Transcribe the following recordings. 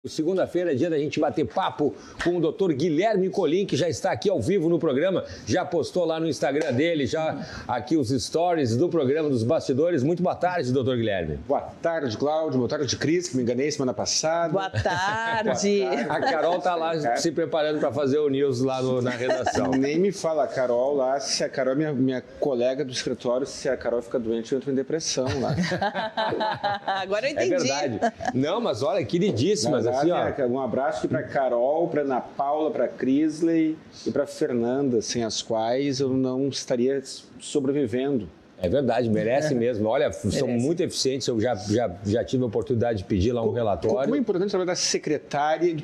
Segunda-feira é dia da gente bater papo com o Dr. Guilherme Colin, que já está aqui ao vivo no programa, já postou lá no Instagram dele, já aqui os stories do programa dos bastidores. Muito boa tarde, Dr. Guilherme. Boa tarde, Cláudio. Boa tarde, Cris, que me enganei semana passada. Boa tarde. A Carol está lá se preparando para fazer o news lá na redação. Nem me fala a Carol lá, se a Carol é minha colega do escritório, se a Carol fica doente, eu entro em depressão lá. Agora eu entendi. É verdade. Não, mas olha, queridíssimas. Assim, um abraço aqui para Carol, para Ana Paula, para Crisley e para Fernanda, sem as quais eu não estaria sobrevivendo. É verdade, merece mesmo. Olha, são muito eficientes, eu já tive a oportunidade de pedir lá um relatório. Como é importante o trabalho da secretária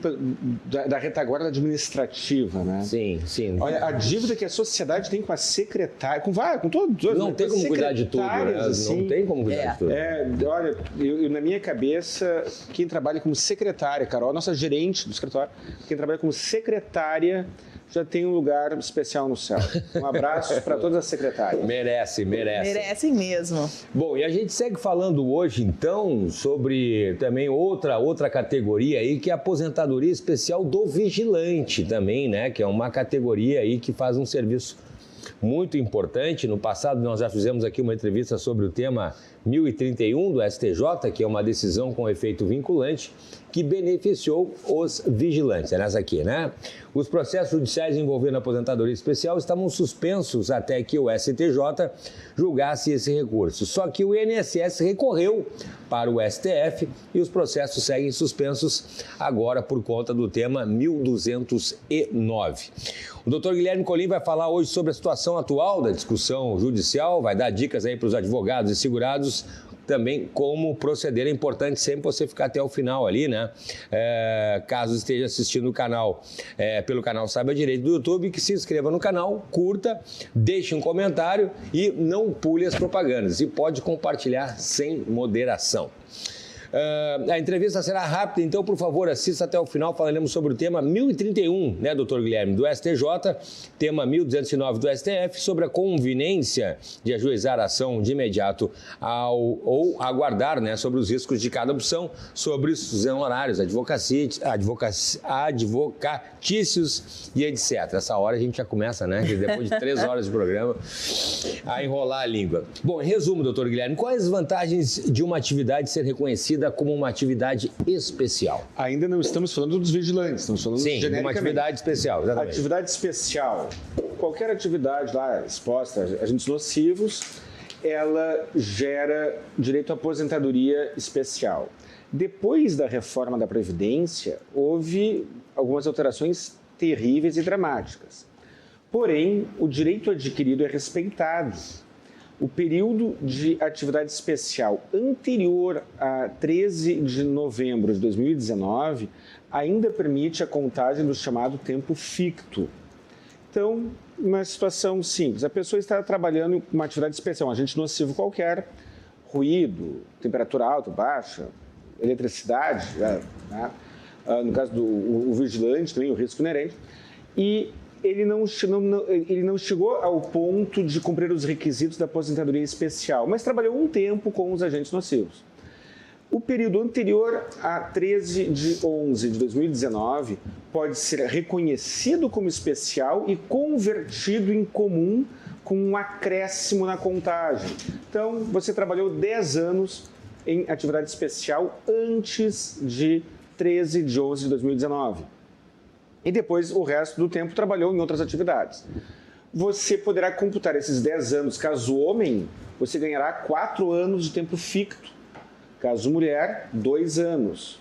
da retaguarda administrativa, né? Sim, sim. Olha, a dívida que a sociedade tem com a secretária, com todos. Não tem como cuidar de tudo, né? Assim, não tem como cuidar de tudo. Olha, eu, na minha cabeça, quem trabalha como secretária, Carol, nossa gerente do escritório, quem trabalha como secretária já tem um lugar especial no céu. Um abraço para todas as secretárias. Merece. Merecem mesmo. Bom, e a gente segue falando hoje, então, sobre também outra categoria aí, que é a aposentadoria especial do vigilante também, né? Que é uma categoria aí que faz um serviço muito importante. No passado, nós já fizemos aqui uma entrevista sobre o tema 1031 do STJ, que é uma decisão com efeito vinculante, que beneficiou os vigilantes. É nessa aqui, né? Os processos judiciais envolvendo a aposentadoria especial estavam suspensos até que o STJ julgasse esse recurso. Só que o INSS recorreu para o STF e os processos seguem suspensos agora por conta do tema 1209. O doutor Guilherme Colin vai falar hoje sobre a situação atual da discussão judicial, vai dar dicas aí para os advogados e segurados, também como proceder. É importante sempre você ficar até o final ali, né? Caso esteja assistindo o canal pelo canal Saiba Direito do YouTube, que se inscreva no canal, curta, deixe um comentário e não pule as propagandas. E pode compartilhar sem moderação. A entrevista será rápida, então, por favor, assista até o final. Falaremos sobre o tema 1031, né, doutor Guilherme, do STJ, tema 1209 do STF, sobre a conveniência de ajuizar a ação de imediato ou aguardar, né, sobre os riscos de cada opção, sobre os honorários advocatícios e etc. Essa hora a gente já começa, né, depois de 3 horas de programa, a enrolar a língua. Bom, em resumo, doutor Guilherme, quais as vantagens de uma atividade ser reconhecida como uma atividade especial? Ainda não estamos falando dos vigilantes, estamos falando genericamente. Uma atividade especial, exatamente. Atividade especial. Qualquer atividade lá exposta a agentes nocivos, ela gera direito à aposentadoria especial. Depois da reforma da Previdência, houve algumas alterações terríveis e dramáticas. Porém, o direito adquirido é respeitado. O período de atividade especial anterior a 13 de novembro de 2019 ainda permite a contagem do chamado tempo ficto. Então, uma situação simples, a pessoa está trabalhando em uma atividade especial, um agente nocivo qualquer, ruído, temperatura alta, baixa, eletricidade, né? No caso do vigilante também, o risco inerente, e ele não chegou ao ponto de cumprir os requisitos da aposentadoria especial, mas trabalhou um tempo com os agentes nocivos. O período anterior a 13 de 11 de 2019 pode ser reconhecido como especial e convertido em comum com um acréscimo na contagem. Então, você trabalhou 10 anos em atividade especial antes de 13 de 11 de 2019. E depois, o resto do tempo, trabalhou em outras atividades. Você poderá computar esses 10 anos. Caso homem, você ganhará 4 anos de tempo ficto. Caso mulher, 2 anos.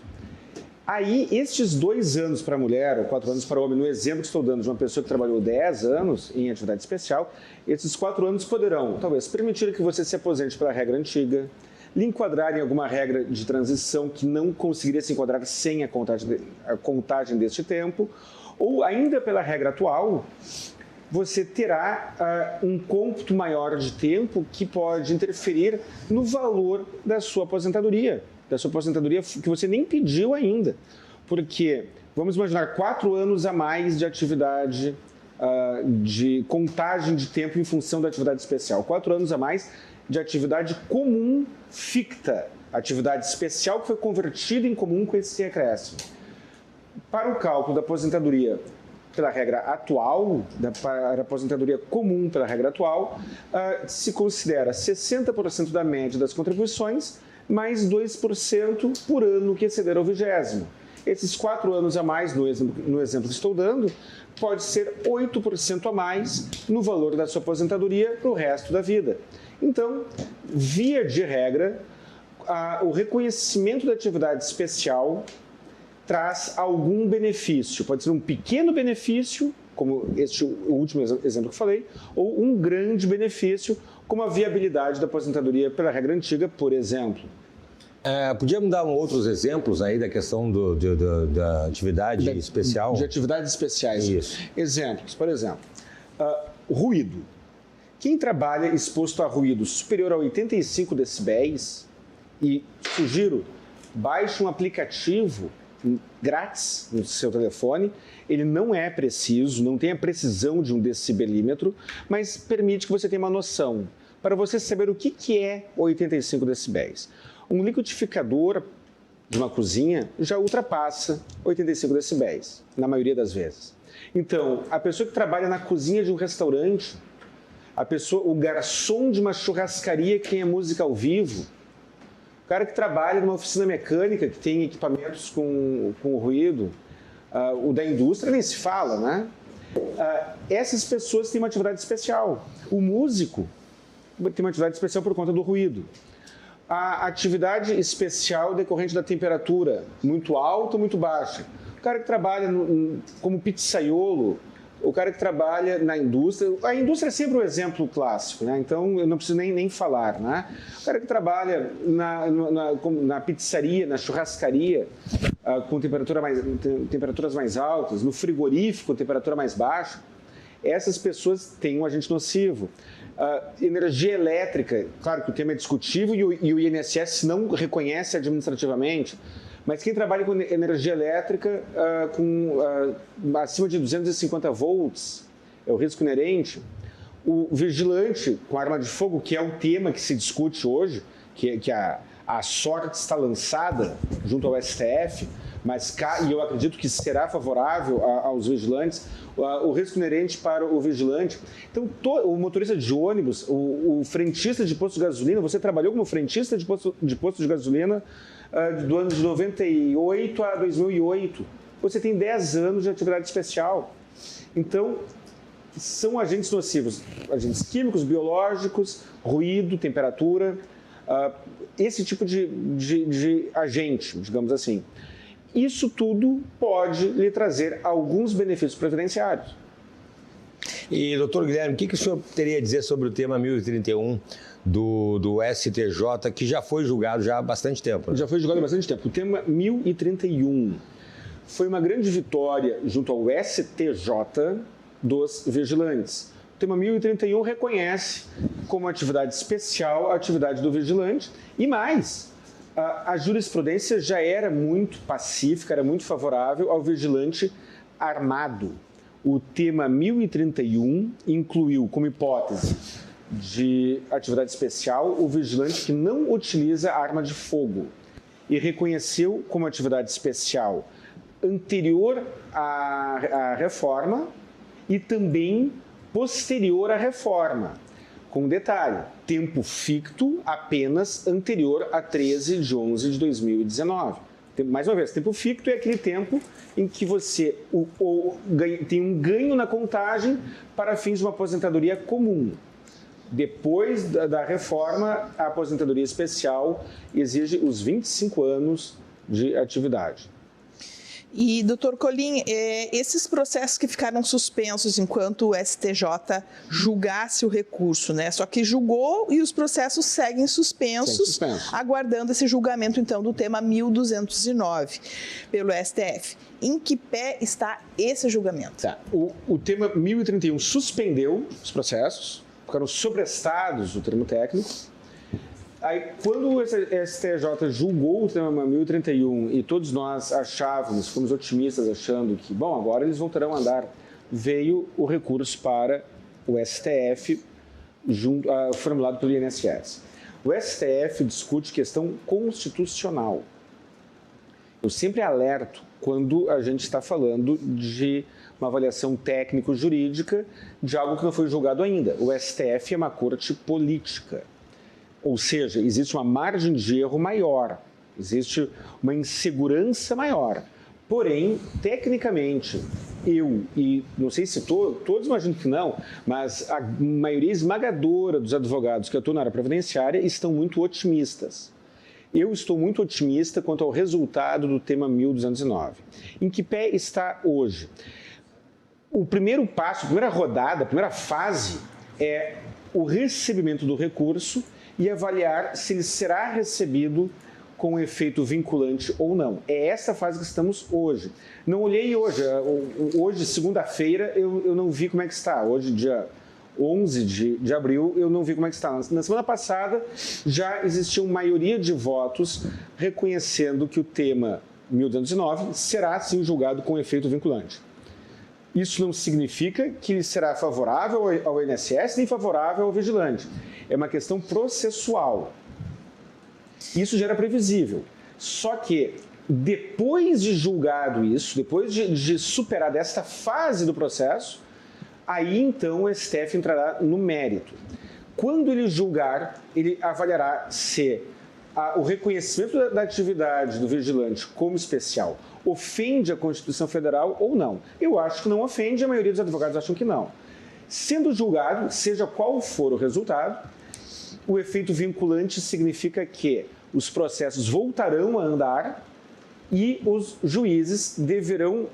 Aí, estes 2 anos para a mulher, ou 4 anos para o homem, no exemplo que estou dando de uma pessoa que trabalhou 10 anos em atividade especial, esses 4 anos poderão, talvez, permitir que você se aposente pela regra antiga, lhe enquadrar em alguma regra de transição que não conseguiria se enquadrar sem a contagem deste tempo, ou ainda pela regra atual, você terá um cômputo maior de tempo que pode interferir no valor da sua aposentadoria que você nem pediu ainda. Porque, vamos imaginar, 4 anos a mais de atividade, de contagem de tempo em função da atividade especial. 4 anos a mais de atividade comum ficta, atividade especial que foi convertida em comum com esse acréscimo. para o cálculo da aposentadoria pela regra atual, para a aposentadoria comum pela regra atual, se considera 60% da média das contribuições, mais 2% por ano que exceder ao 20º. Esses 4 anos a mais, no exemplo que estou dando, pode ser 8% a mais no valor da sua aposentadoria para o resto da vida. Então, via de regra, o reconhecimento da atividade especial traz algum benefício. Pode ser um pequeno benefício, como o último exemplo que eu falei, ou um grande benefício, como a viabilidade da aposentadoria pela regra antiga, por exemplo. Podíamos dar outros exemplos aí da questão da atividade especial? De atividades especiais. Isso. Exemplos, por exemplo, ruído. Quem trabalha exposto a ruído superior a 85 decibéis, e sugiro, baixe um aplicativo grátis no seu telefone. Ele não é preciso, não tem a precisão de um decibelímetro, mas permite que você tenha uma noção para você saber o que é 85 decibéis. Um liquidificador de uma cozinha já ultrapassa 85 decibéis, na maioria das vezes. Então, a pessoa que trabalha na cozinha de um restaurante, o garçom de uma churrascaria que tem a música ao vivo, o cara que trabalha numa oficina mecânica, que tem equipamentos com ruído, o da indústria nem se fala, né? Essas pessoas têm uma atividade especial. O músico tem uma atividade especial por conta do ruído. A atividade especial decorrente da temperatura, muito alta ou muito baixa. O cara que trabalha como pizzaiolo, o cara que trabalha na indústria, a indústria é sempre um exemplo clássico, né? Então eu não preciso nem falar, né? O cara que trabalha na pizzaria, na churrascaria, com temperaturas mais altas, no frigorífico, temperatura mais baixa, essas pessoas têm um agente nocivo. Energia elétrica, claro que o tema é discutível e o INSS não reconhece administrativamente, mas quem trabalha com energia elétrica acima de 250 volts, é o risco inerente. O vigilante com arma de fogo, que é o tema que se discute hoje, que a sorte está lançada junto ao STF, e eu acredito que será favorável aos vigilantes, o risco inerente para o vigilante. Então, o motorista de ônibus, o frentista de posto de gasolina, você trabalhou como frentista de posto de gasolina do ano de 98 a 2008. Você tem 10 anos de atividade especial. Então, são agentes nocivos, agentes químicos, biológicos, ruído, temperatura, esse tipo de agente, digamos assim. Isso tudo pode lhe trazer alguns benefícios previdenciários. E, doutor Guilherme, o que o senhor teria a dizer sobre o tema 1031 do STJ, que já foi julgado já há bastante tempo? Né? Já foi julgado há bastante tempo. O tema 1031 foi uma grande vitória junto ao STJ dos vigilantes. O tema 1031 reconhece como atividade especial a atividade do vigilante e mais. A jurisprudência já era muito pacífica, era muito favorável ao vigilante armado. O tema 1031 incluiu como hipótese de atividade especial o vigilante que não utiliza arma de fogo e reconheceu como atividade especial anterior à reforma e também posterior à reforma. Com um detalhe, tempo ficto apenas anterior a 13 de 11 de 2019. Mais uma vez, tempo ficto é aquele tempo em que você tem um ganho na contagem para fins de uma aposentadoria comum. Depois da reforma, a aposentadoria especial exige os 25 anos de atividade. E, doutor Colim, esses processos que ficaram suspensos enquanto o STJ julgasse o recurso, né? Só que julgou e os processos seguem suspensos, aguardando esse julgamento, então, do tema 1209 pelo STF. Em que pé está esse julgamento? Tá. O tema 1031 suspendeu os processos, ficaram sobrestados o termo técnico. Aí, quando o STJ julgou o tema 1031 e todos nós fomos otimistas achando que, bom, agora eles voltarão a andar, veio o recurso para o STF formulado pelo INSS. O STF discute questão constitucional. Eu sempre alerto quando a gente está falando de uma avaliação técnico-jurídica de algo que não foi julgado ainda. O STF é uma corte política, ou seja, existe uma margem de erro maior, existe uma insegurança maior. Porém, tecnicamente, e não sei se todos imaginam que não, mas a maioria esmagadora dos advogados que atuam na área previdenciária estão muito otimistas. Eu estou muito otimista quanto ao resultado do tema 1209. Em que pé está hoje? O primeiro passo, a primeira rodada, a primeira fase é o recebimento do recurso e avaliar se ele será recebido com efeito vinculante ou não. É essa fase que estamos hoje. Não olhei hoje. Hoje, segunda-feira, eu não vi como é que está. Hoje, dia 11 de abril, eu não vi como é que está. Na semana passada, já existia uma maioria de votos reconhecendo que o tema 1209 será, sim, julgado com efeito vinculante. Isso não significa que ele será favorável ao INSS nem favorável ao vigilante. É uma questão processual. Isso já era previsível. Só que, depois de julgado isso, depois de superar esta fase do processo, aí então o STF entrará no mérito. Quando ele julgar, ele avaliará se o reconhecimento da atividade do vigilante como especial ofende a Constituição Federal ou não. Eu acho que não ofende, a maioria dos advogados acham que não. Sendo julgado, seja qual for o resultado, o efeito vinculante significa que os processos voltarão a andar e os juízes deverão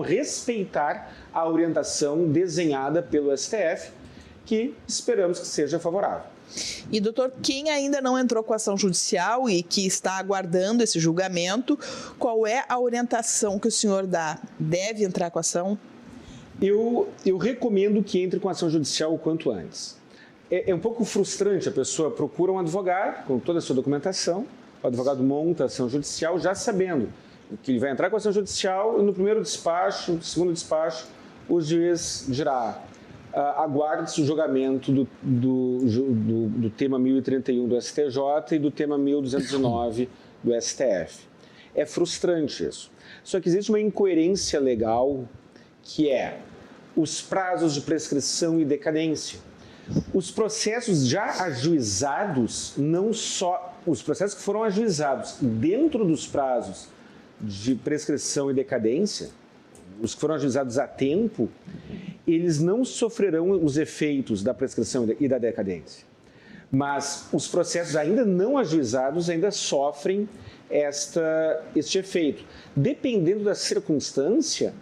respeitar a orientação desenhada pelo STF, que esperamos que seja favorável. E, doutor, quem ainda não entrou com ação judicial e que está aguardando esse julgamento, qual é a orientação que o senhor dá? Deve entrar com ação? Eu recomendo que entre com ação judicial o quanto antes. É um pouco frustrante, a pessoa procura um advogado com toda a sua documentação, o advogado monta a ação judicial já sabendo que ele vai entrar com a ação judicial e no primeiro despacho, no segundo despacho, o juiz dirá: aguarde-se o julgamento do tema 1031 do STJ e do tema 1209 do STF. É frustrante isso. Só que existe uma incoerência legal que é os prazos de prescrição e decadência. Os processos já ajuizados, não só os processos que foram ajuizados dentro dos prazos de prescrição e decadência, os que foram ajuizados a tempo, eles não sofrerão os efeitos da prescrição e da decadência. Mas os processos ainda não ajuizados ainda sofrem este efeito. Dependendo da circunstância,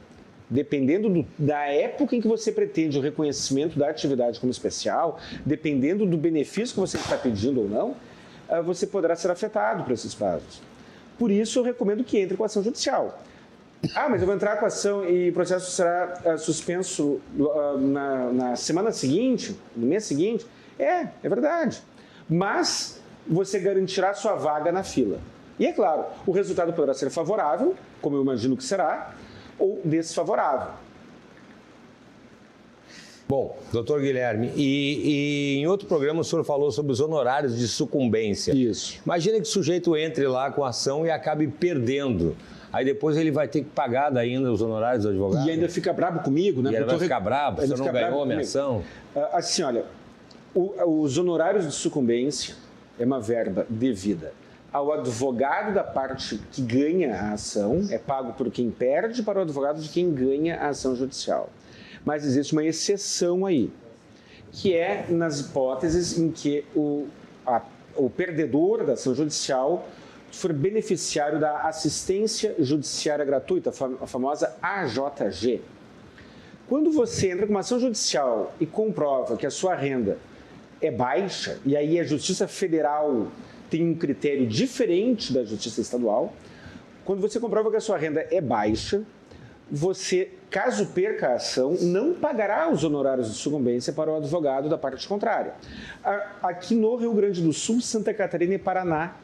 dependendo da época em que você pretende o reconhecimento da atividade como especial, dependendo do benefício que você está pedindo ou não, você poderá ser afetado por esses prazos. Por isso, eu recomendo que entre com ação judicial. Mas eu vou entrar com ação e o processo será suspenso na semana seguinte, no mês seguinte? É verdade. Mas você garantirá sua vaga na fila. E é claro, o resultado poderá ser favorável, como eu imagino que será, ou desfavorável. Bom, doutor Guilherme, e em outro programa o senhor falou sobre os honorários de sucumbência. Isso. Imagina que o sujeito entre lá com a ação e acabe perdendo. Aí depois ele vai ter que pagar ainda os honorários do advogado. E ainda fica brabo comigo, né? E ele vai ficar brabo, você não ganhou a minha ação. Assim, olha, os honorários de sucumbência é uma verba devida ao advogado da parte que ganha a ação, é pago por quem perde para o advogado de quem ganha a ação judicial. Mas existe uma exceção aí, que é nas hipóteses em que o perdedor da ação judicial for beneficiário da assistência judiciária gratuita, a famosa AJG. Quando você entra com uma ação judicial e comprova que a sua renda é baixa, e aí a Justiça Federal tem um critério diferente da Justiça Estadual, quando você comprova que a sua renda é baixa, você, caso perca a ação, não pagará os honorários de sucumbência para o advogado da parte contrária. Aqui no Rio Grande do Sul, Santa Catarina e Paraná,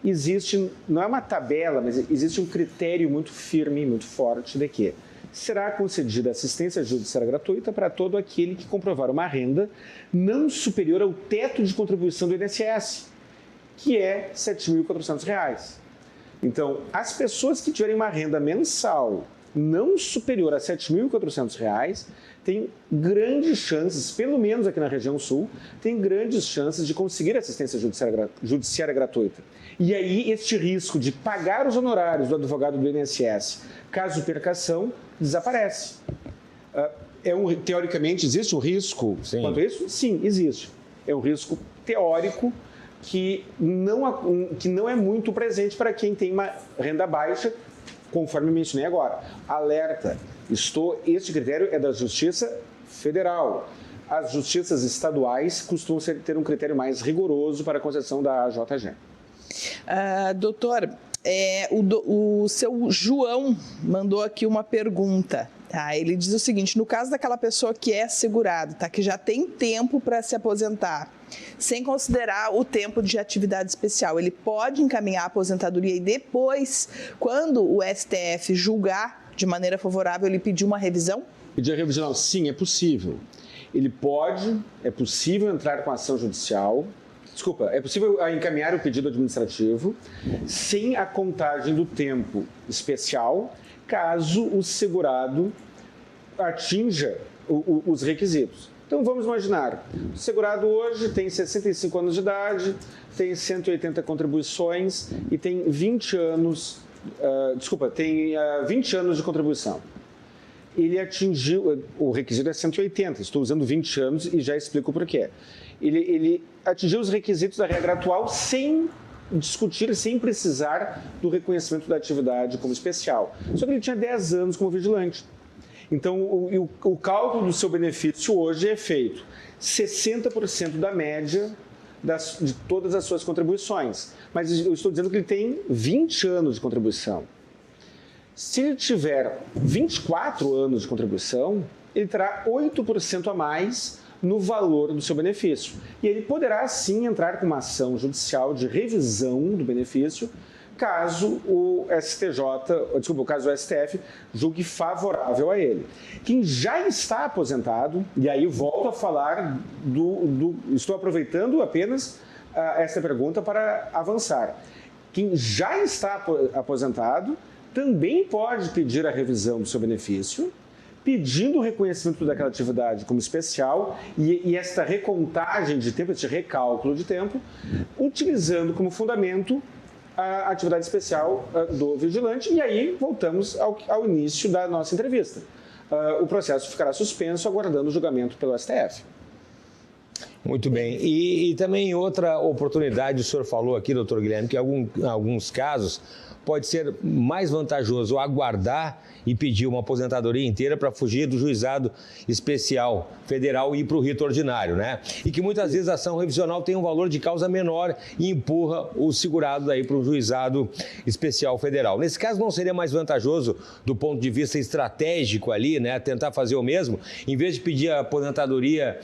existe, não é uma tabela, mas existe um critério muito firme, muito forte de que será concedida assistência judiciária gratuita para todo aquele que comprovar uma renda não superior ao teto de contribuição do INSS, que é R$ 7.400. Então, as pessoas que tiverem uma renda mensal não superior a R$ 7.400 têm grandes chances, pelo menos aqui na região sul, têm grandes chances de conseguir assistência judiciária gratuita. E aí, este risco de pagar os honorários do advogado do INSS, caso perca a ação, desaparece. Teoricamente, existe um risco quanto a isso? Sim, existe. É um risco teórico que não é muito presente para quem tem uma renda baixa, conforme mencionei agora. Alerta, este critério é da Justiça Federal. As justiças estaduais costumam ter um critério mais rigoroso para a concessão da AJG. Doutor, o seu João mandou aqui uma pergunta. Tá? Ele diz o seguinte: no caso daquela pessoa que é segurado, tá, que já tem tempo para se aposentar, sem considerar o tempo de atividade especial, ele pode encaminhar a aposentadoria e depois, quando o STF julgar de maneira favorável, ele pedir uma revisão? Pedir a revisão, sim, é possível. É possível entrar com ação judicial, é possível encaminhar o pedido administrativo sem a contagem do tempo especial, caso o segurado atinja os requisitos. Então, vamos imaginar, o segurado hoje tem 65 anos de idade, tem 180 contribuições e tem 20 anos, tem 20 anos de contribuição. Ele atingiu, o requisito é 180, estou usando 20 anos e já explico por quê. Ele atingiu os requisitos da regra atual sem discutir, sem precisar do reconhecimento da atividade como especial. Só que ele tinha 10 anos como vigilante. Então, o cálculo do seu benefício hoje é feito 60% da média de todas as suas contribuições. Mas eu estou dizendo que ele tem 20 anos de contribuição. Se ele tiver 24 anos de contribuição, ele terá 8% a mais no valor do seu benefício. E ele poderá, sim, entrar com uma ação judicial de revisão do benefício, caso o STF julgue favorável a ele. Quem já está aposentado, e aí volto a falar estou aproveitando apenas essa pergunta para avançar. Quem já está aposentado também pode pedir a revisão do seu benefício, pedindo o reconhecimento daquela atividade como especial e esta recontagem de tempo, este recálculo de tempo, utilizando como fundamento a atividade especial do vigilante. E aí voltamos ao início da nossa entrevista. O processo ficará suspenso, aguardando o julgamento pelo STF. Muito bem. E também outra oportunidade, o senhor falou aqui, doutor Guilherme, que em alguns casos pode ser mais vantajoso aguardar e pedir uma aposentadoria inteira para fugir do juizado especial federal e ir para o rito ordinário, né? E que muitas vezes a ação revisional tem um valor de causa menor e empurra o segurado daí para o juizado especial federal. Nesse caso, não seria mais vantajoso do ponto de vista estratégico ali, né? Tentar fazer o mesmo, em vez de pedir a aposentadoria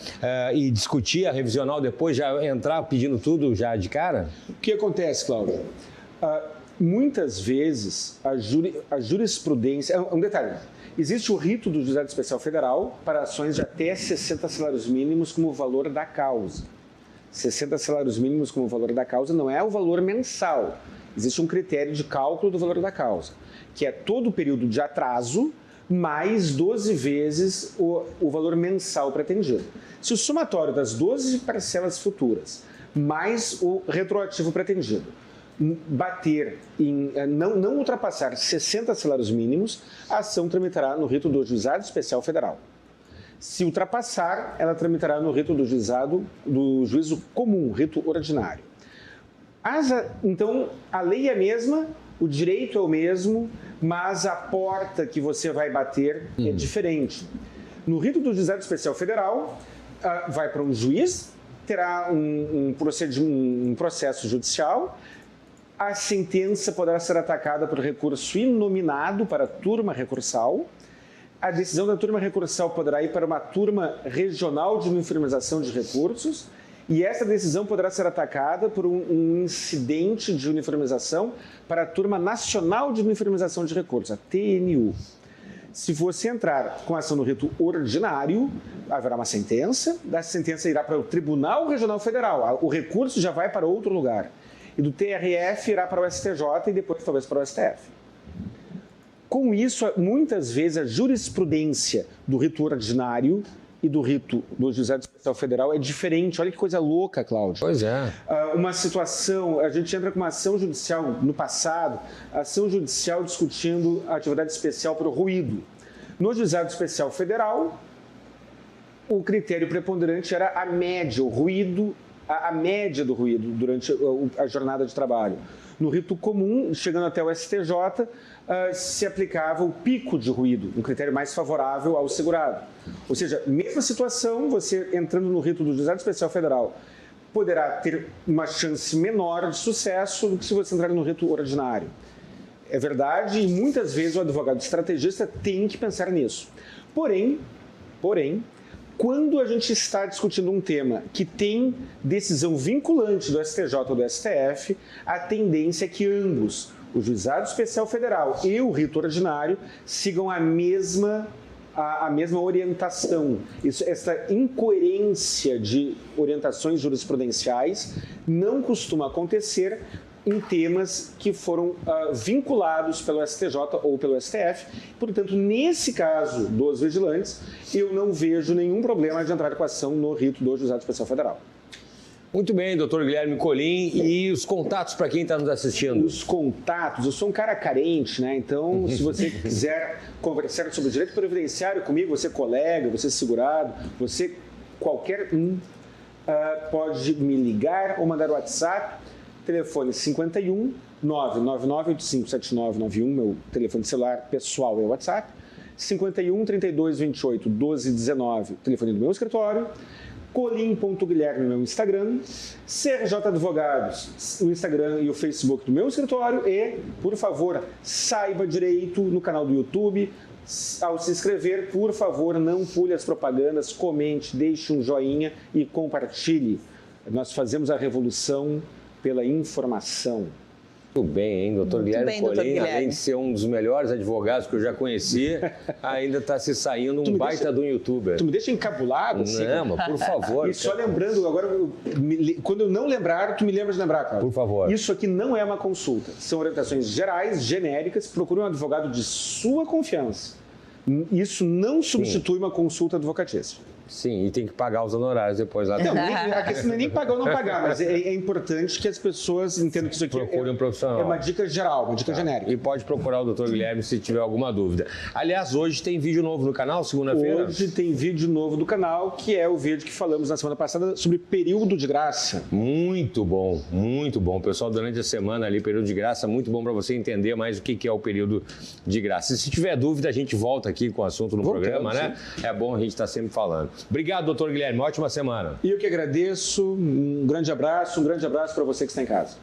e discutir a revisional depois, já entrar pedindo tudo já de cara? O que acontece, Cláudio? Muitas vezes a jurisprudência... Um detalhe, existe o rito do Juizado Especial Federal para ações de até 60 salários mínimos como valor da causa. 60 salários mínimos como valor da causa não é o valor mensal. Existe um critério de cálculo do valor da causa, que é todo o período de atraso mais 12 vezes o valor mensal pretendido. Se o somatório das 12 parcelas futuras mais o retroativo pretendido bater não ultrapassar 60 salários mínimos, a ação tramitará no rito do Juizado Especial Federal. Se ultrapassar, ela tramitará no rito do juízo comum, rito ordinário. Então, a lei é a mesma, o direito é o mesmo, mas a porta que você vai bater é diferente. No rito do Juizado Especial Federal, vai para um juiz, terá um processo judicial. A sentença poderá ser atacada por recurso inominado para a turma recursal. A decisão da turma recursal poderá ir para uma turma regional de uniformização de recursos. E essa decisão poderá ser atacada por um incidente de uniformização para a turma nacional de uniformização de recursos, a TNU. Se você entrar com ação no rito ordinário, haverá uma sentença. Da sentença irá para o Tribunal Regional Federal. O recurso já vai para outro lugar. e do TRF irá para o STJ e depois talvez para o STF. Com isso, muitas vezes a jurisprudência do rito ordinário e do rito do Juizado Especial Federal é diferente. Olha que coisa louca, Cláudio. Pois é. Uma situação, a gente entra com uma ação judicial no passado, ação judicial discutindo a atividade especial para o ruído. No Juizado Especial Federal, o critério preponderante era a média, o ruído, a média do ruído durante a jornada de trabalho. No rito comum, chegando até o STJ, se aplicava o pico de ruído, um critério mais favorável ao segurado. Ou seja, mesma situação, você entrando no rito do Juizado Especial Federal, poderá ter uma chance menor de sucesso do que se você entrar no rito ordinário. É verdade, e muitas vezes o advogado estrategista tem que pensar nisso. Porém, quando a gente está discutindo um tema que tem decisão vinculante do STJ ou do STF, a tendência é que ambos, o Juizado Especial Federal e o rito ordinário, sigam a mesma orientação. Essa incoerência de orientações jurisprudenciais não costuma acontecer em temas que foram vinculados pelo STJ ou pelo STF. Portanto, nesse caso dos vigilantes, eu não vejo nenhum problema de entrar com a ação no rito do Juizado Especial Federal. Muito bem, doutor Guilherme Colim. E os contatos para quem está nos assistindo? Os contatos, eu sou um cara carente, né? Então, se você quiser conversar sobre direito previdenciário comigo, você colega, você segurado, você qualquer um, pode me ligar ou mandar o WhatsApp. Telefone 51 999 857991, meu telefone celular pessoal é o WhatsApp. 51 32 28 12 19, telefone do meu escritório. Colim.Guilherme, meu Instagram. CRJ Advogados, o Instagram e o Facebook do meu escritório. E, por favor, saiba direito no canal do YouTube. Ao se inscrever, por favor, não pule as propagandas, comente, deixe um joinha e compartilhe. Nós fazemos a revolução pela informação. Muito bem, hein, doutor Guilherme Colim, além de ser um dos melhores advogados que eu já conheci, ainda está se saindo um baita de um youtuber. Tu me deixa encabulado? Assim, não, mas por favor. E só lembrando, agora, quando eu não lembrar, tu me lembra de lembrar, cara. Por favor. Isso aqui não é uma consulta. São orientações gerais, genéricas. Procure um advogado de sua confiança. Isso não substitui uma consulta advocatícia. Sim, e tem que pagar os honorários depois lá. Não, a questão não é nem pagar ou não pagar, mas é importante que as pessoas entendam que isso aqui procure um profissional. É uma dica geral, uma dica genérica. E pode procurar o doutor Guilherme se tiver alguma dúvida. Aliás, hoje tem vídeo novo no canal, segunda-feira? Hoje tem vídeo novo do canal, que é o vídeo que falamos na semana passada sobre período de graça. Muito bom, muito bom. Pessoal, durante a semana ali, período de graça, muito bom para você entender mais o que é o período de graça. E se tiver dúvida, a gente volta aqui com o assunto no programa, né? É bom a gente estar sempre falando. Obrigado, doutor Guilherme. Ótima semana. E eu que agradeço. Um grande abraço para você que está em casa.